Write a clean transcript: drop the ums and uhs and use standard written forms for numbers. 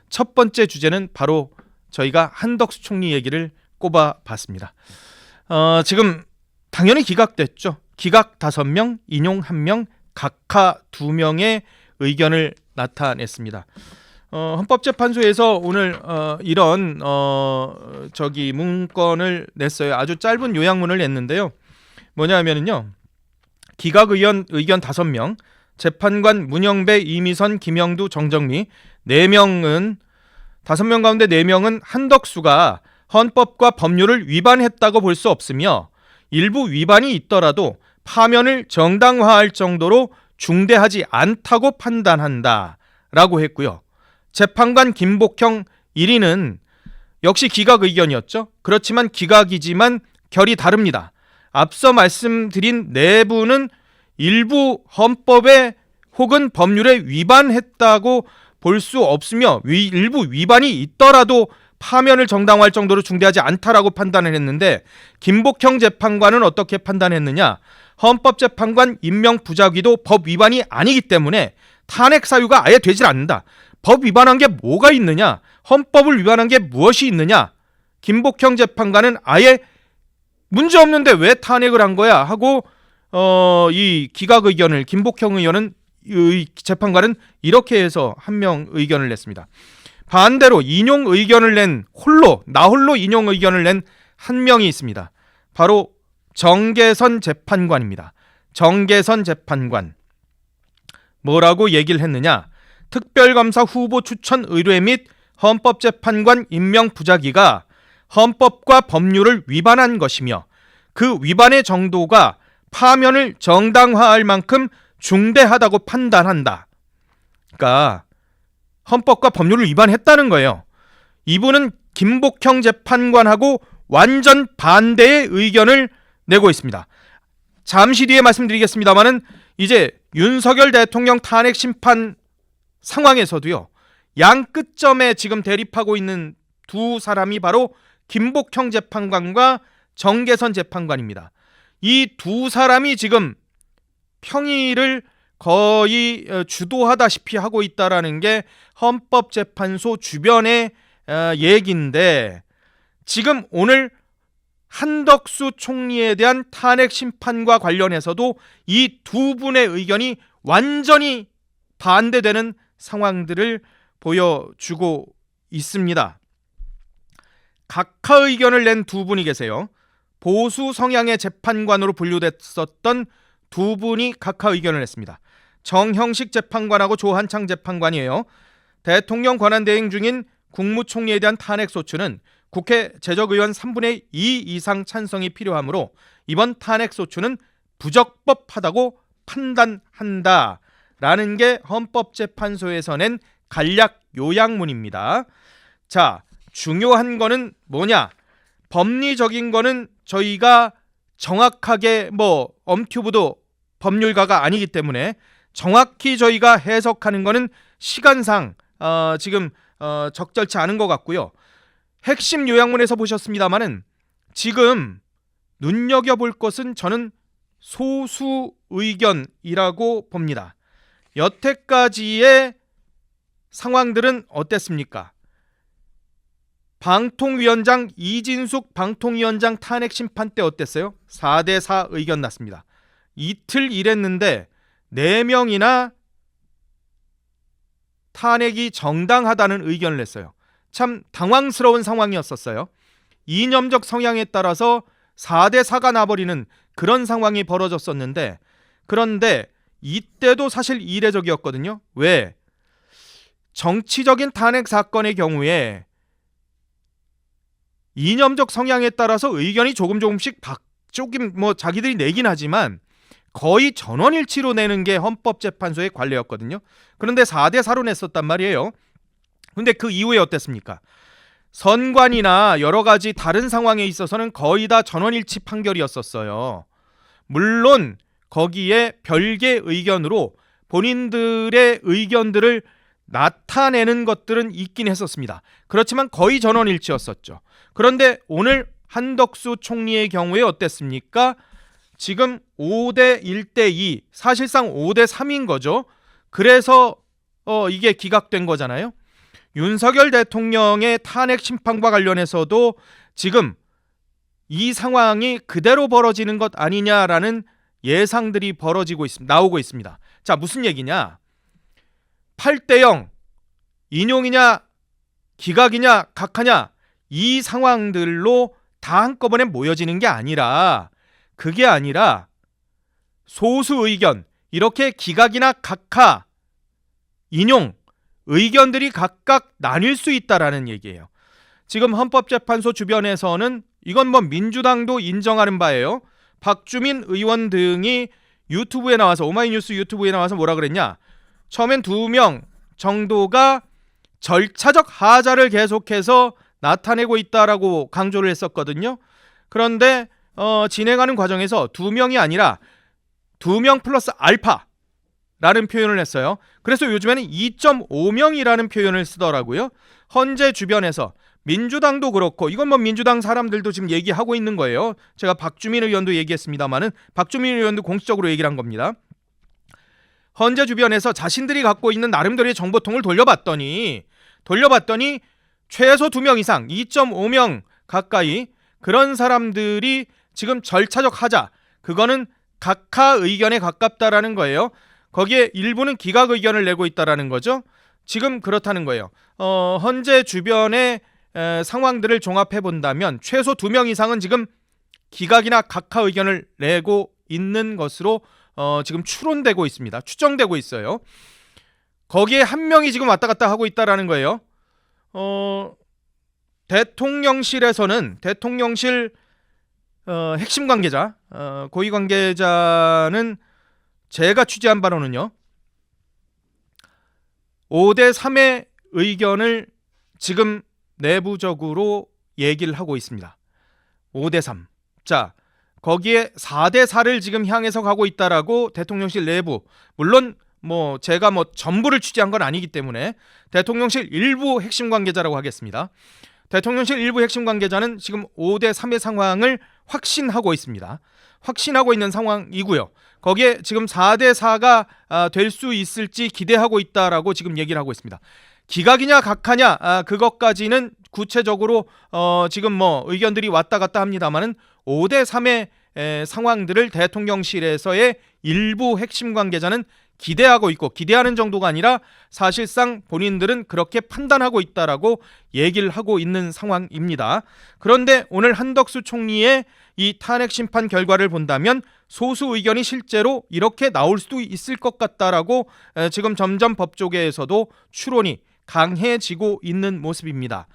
첫 번째 주제는 바로 저희가 한덕수 총리 얘기를 꼽아봤습니다. 지금 당연히 기각됐죠. 기각 5명, 인용 1명, 각하 2명의 의견을 나타냈습니다. 헌법재판소에서 오늘 이런 문건을 냈어요. 아주 짧은 요약문을 냈는데요. 뭐냐면은요. 기각 의견 5명, 재판관 문영배, 이미선, 김영두, 정정미 4명은 5명 가운데 4명은 한덕수가 헌법과 법률을 위반했다고 볼 수 없으며 일부 위반이 있더라도 파면을 정당화할 정도로 중대하지 않다고 판단한다라고 했고요. 재판관 김복형 1위는 역시 기각 의견이었죠. 그렇지만 기각이지만 결이 다릅니다. 앞서 말씀드린 4분은 일부 헌법에 혹은 법률에 위반했다고 볼 수 없으며 일부 위반이 있더라도 파면을 정당화할 정도로 중대하지 않다라고 판단을 했는데 김복형 재판관은 어떻게 판단했느냐? 헌법재판관 임명 부작위도 법 위반이 아니기 때문에 탄핵 사유가 아예 되질 않는다. 법 위반한 게 뭐가 있느냐? 헌법을 위반한 게 무엇이 있느냐? 김복형 재판관은 아예 문제 없는데 왜 탄핵을 한 거야? 하고 이 기각 의견을 김복형 재판관은 이렇게 해서 1명 의견을 냈습니다. 반대로 인용 의견을 낸 나 홀로 인용 의견을 낸 1명이 있습니다. 바로 정계선 재판관입니다. 정계선 재판관. 뭐라고 얘기를 했느냐? 특별검사 후보 추천 의뢰 및 헌법재판관 임명 부작위가 헌법과 법률을 위반한 것이며 그 위반의 정도가 파면을 정당화할 만큼 중대하다고 판단한다. 그러니까 헌법과 법률을 위반했다는 거예요. 이분은 김복형 재판관하고 완전 반대의 의견을 내고 있습니다. 잠시 뒤에 말씀드리겠습니다만은 이제 윤석열 대통령 탄핵 심판 상황에서도요. 양 끝점에 지금 대립하고 있는 두 사람이 바로 김복형 재판관과 정계선 재판관입니다. 이 두 사람이 지금 평의를 거의 주도하다시피 하고 있다라는 게 헌법재판소 주변의 얘기인데 지금 오늘 한덕수 총리에 대한 탄핵 심판과 관련해서도 이 두 분의 의견이 완전히 반대되는 상황들을 보여주고 있습니다. 각하 의견을 낸 두 분이 계세요. 보수 성향의 재판관으로 분류됐었던 두 분이 각하 의견을 냈습니다. 정형식 재판관하고 조한창 재판관이에요. 대통령 권한대행 중인 국무총리에 대한 탄핵소추는 국회 제적의원 3분의 2 이상 찬성이 필요하므로 이번 탄핵소추는 부적법하다고 판단한다라는 게 헌법재판소에서 낸 간략 요약문입니다. 자, 중요한 거는 뭐냐? 법리적인 거는 저희가 정확하게 엄튜브도 법률가가 아니기 때문에 정확히 저희가 해석하는 거는 시간상 지금 적절치 않은 것 같고요. 핵심 요약문에서 보셨습니다마는 지금 눈여겨볼 것은 저는 소수 의견이라고 봅니다. 여태까지의 상황들은 어땠습니까? 방통위원장 이진숙 방통위원장 탄핵 심판 때 어땠어요? 4대4 의견 났습니다. 이틀 일했는데 4명이나 탄핵이 정당하다는 의견을 냈어요. 참 당황스러운 상황이었었어요. 이념적 성향에 따라서 4대4가 나버리는 그런 상황이 벌어졌었는데 그런데 이때도 사실 이례적이었거든요. 왜? 정치적인 탄핵 사건의 경우에 이념적 성향에 따라서 의견이 조금씩 자기들이 내긴 하지만 거의 전원일치로 내는 게 헌법재판소의 관례였거든요. 그런데 4대4로 냈었단 말이에요. 근데 그 이후에 어땠습니까? 선관이나 여러 가지 다른 상황에 있어서는 거의 다 전원일치 판결이었었어요. 물론 거기에 별개 의견으로 본인들의 의견들을 나타내는 것들은 있긴 했었습니다. 그렇지만 거의 전원일치였었죠. 그런데 오늘 한덕수 총리의 경우에 어땠습니까? 지금 5대 1대 2, 사실상 5대 3인 거죠. 그래서 이게 기각된 거잖아요. 윤석열 대통령의 탄핵 심판과 관련해서도 지금 이 상황이 그대로 벌어지는 것 아니냐라는 예상들이 나오고 있습니다. 자, 무슨 얘기냐? 8대0 인용이냐 기각이냐 각하냐 이 상황들로 다 한꺼번에 모여지는 게 아니라, 그게 아니라 소수 의견, 이렇게 기각이나 각하, 인용 의견들이 각각 나뉠 수 있다라는 얘기예요. 지금 헌법재판소 주변에서는 이건 뭐 민주당도 인정하는 바예요. 박주민 의원 등이 유튜브에 나와서, 오마이뉴스 유튜브에 나와서 뭐라 그랬냐? 처음엔 2명 정도가 절차적 하자를 계속해서 나타내고 있다라고 강조를 했었거든요. 그런데 진행하는 과정에서 2명이 아니라 2명 플러스 알파라는 표현을 했어요. 그래서 요즘에는 2.5명이라는 표현을 쓰더라고요. 헌재 주변에서 민주당도 그렇고, 이건 뭐 민주당 사람들도 지금 얘기하고 있는 거예요. 제가 박주민 의원도 얘기했습니다만은 박주민 의원도 공식적으로 얘기를 한 겁니다. 헌재 주변에서 자신들이 갖고 있는 나름대로의 정보통을 돌려봤더니 최소 2명 이상, 2.5명 가까이 그런 사람들이 지금 절차적 하자, 그거는 각하 의견에 가깝다라는 거예요. 거기에 일부는 기각 의견을 내고 있다라는 거죠. 지금 그렇다는 거예요. 헌재 주변의 상황들을 종합해 본다면 최소 2명 이상은 지금 기각이나 각하 의견을 내고 있는 것으로 지금 추론되고 있습니다. 추정되고 있어요. 거기에 한 명이 지금 왔다 갔다 하고 있다라는 거예요. 대통령실에서는 대통령실 핵심 관계자, 고위 관계자는 제가 취재한 바로는요, 5대3의 의견을 지금 내부적으로 얘기를 하고 있습니다. 5대3. 자, 거기에 4대4를 지금 향해서 가고 있다라고 대통령실 내부, 물론 뭐 제가 뭐 전부를 취재한 건 아니기 때문에 대통령실 일부 핵심 관계자라고 하겠습니다. 대통령실 일부 핵심 관계자는 지금 5대3의 상황을 확신하고 있습니다. 확신하고 있는 상황이고요. 거기에 지금 4대4가 될 수 있을지 기대하고 있다라고 지금 얘기를 하고 있습니다. 기각이냐 각하냐 그것까지는 구체적으로 지금 뭐 의견들이 왔다 갔다 합니다만은 5대3의 상황들을 대통령실에서의 일부 핵심 관계자는 기대하고 있고, 기대하는 정도가 아니라 사실상 본인들은 그렇게 판단하고 있다라고 얘기를 하고 있는 상황입니다. 그런데 오늘 한덕수 총리의 이 탄핵 심판 결과를 본다면 소수 의견이 실제로 이렇게 나올 수도 있을 것 같다라고 지금 점점 법조계에서도 추론이 강해지고 있는 모습입니다.